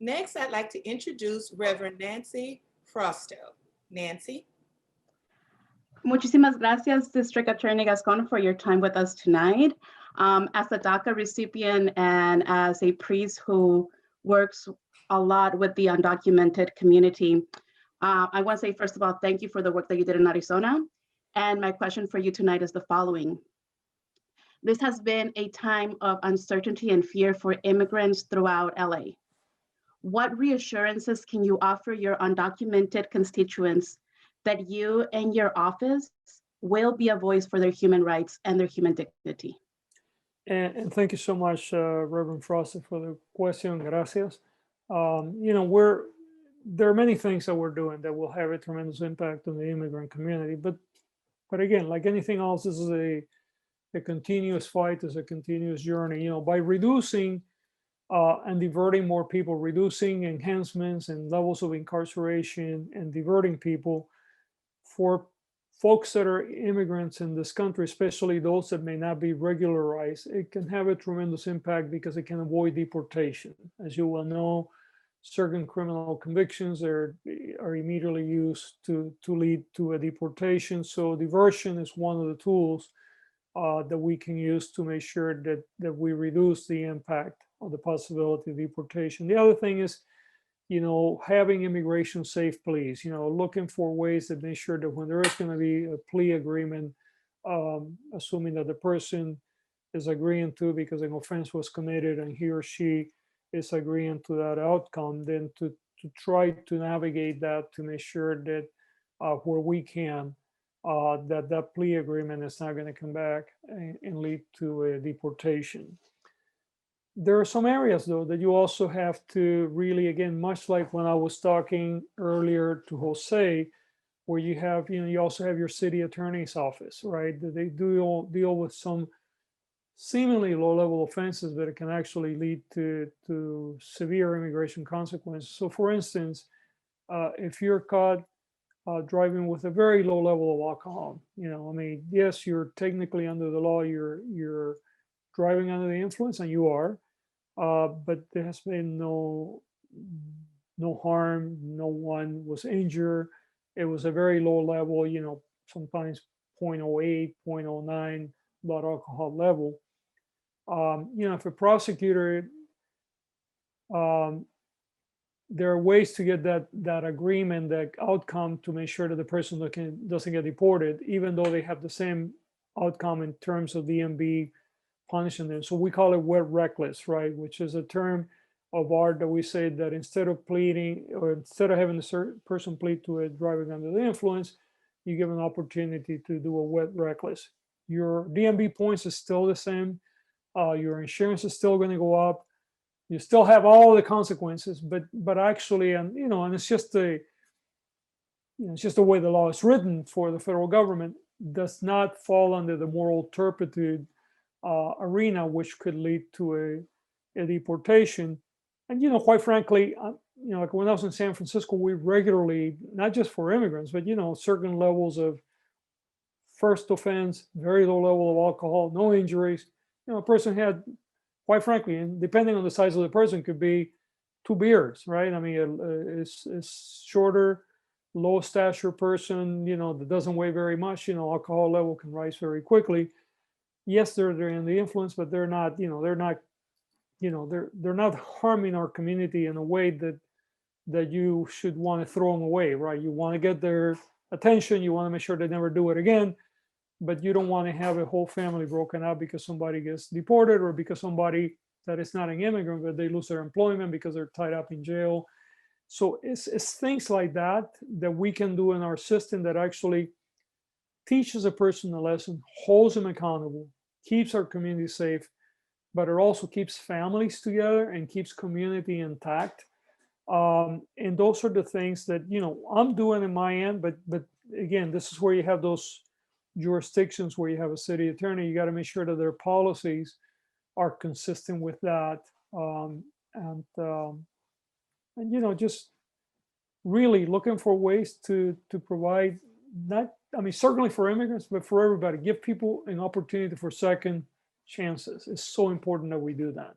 Next, I'd like to introduce Reverend Nancy Frausto. Nancy. Muchísimas gracias, District Attorney Gascón, for your time with us tonight. As a DACA recipient and as a priest who works a lot with the undocumented community, I want to say, first of all, thank you for the work that you did in Arizona. And my question for you tonight is the following. This has been a time of uncertainty and fear for immigrants throughout LA. What reassurances can you offer your undocumented constituents that you and your office will be a voice for their human rights and their human dignity? And thank you so much, Reverend Frausto, for the question. Gracias. There are many things that we're doing that will have a tremendous impact on the immigrant community. But again, like anything else, this is a continuous fight, is a continuous journey. By reducing and diverting more people, reducing enhancements and levels of incarceration and diverting people for folks that are immigrants in this country, especially those that may not be regularized, it can have a tremendous impact because it can avoid deportation. As you well know, certain criminal convictions are immediately used to lead to a deportation. So diversion is one of the tools that we can use to make sure that we reduce the impact of the possibility of deportation. The other thing is, having immigration safe pleas, looking for ways to make sure that when there is going to be a plea agreement, assuming that the person is agreeing to because an offense was committed and he or she is agreeing to that outcome, then to try to navigate that to make sure that where we can, that plea agreement is not going to come back and lead to a deportation. There are some areas, though, that you also have to really, again, much like when I was talking earlier to Jose, where you have, you also have your city attorney's office, right? They do deal with some seemingly low-level offenses, but it can actually lead to severe immigration consequences. So, for instance, if you're caught driving with a very low level of alcohol, yes, you're technically under the law, you're driving under the influence, and you are, but there has been no harm, no one was injured. It was a very low level, sometimes 0.08, 0.09 blood alcohol level. If a prosecutor, there are ways to get that agreement, that outcome, to make sure that the person doesn't get deported, even though they have the same outcome in terms of DMV punishing them. So we call it wet reckless, right? Which is a term of art that we say that instead of pleading, or instead of having the person plead to a driving under the influence, you give an opportunity to do a wet reckless. Your DMV points is still the same. Your insurance is still going to go up. You still have all the consequences, but actually, and it's just it's just the way the law is written for the federal government, does not fall under the moral turpitude arena, which could lead to a deportation. And quite frankly, like when I was in San Francisco, we regularly, not just for immigrants, but certain levels of first offense, very low level of alcohol, no injuries. A person had, quite frankly, and depending on the size of the person, could be 2 beers, right? I mean, it's shorter, low stature person, that doesn't weigh very much, alcohol level can rise very quickly. Yes, they're in the influence, but they're not, they're not harming our community in a way that you should want to throw them away, right? You want to get their attention, you want to make sure they never do it again, but you don't want to have a whole family broken up because somebody gets deported, or because somebody that is not an immigrant, but they lose their employment because they're tied up in jail. So it's things like that we can do in our system that actually teaches a person a lesson, holds them accountable, keeps our community safe, but it also keeps families together and keeps community intact. And those are the things that I'm doing in my end. But again, this is where you have those jurisdictions where you have a city attorney. You got to make sure that their policies are consistent with that, and just really looking for ways to provide, not, I mean, certainly for immigrants, but for everybody, give people an opportunity for second chances. It's so important that we do that.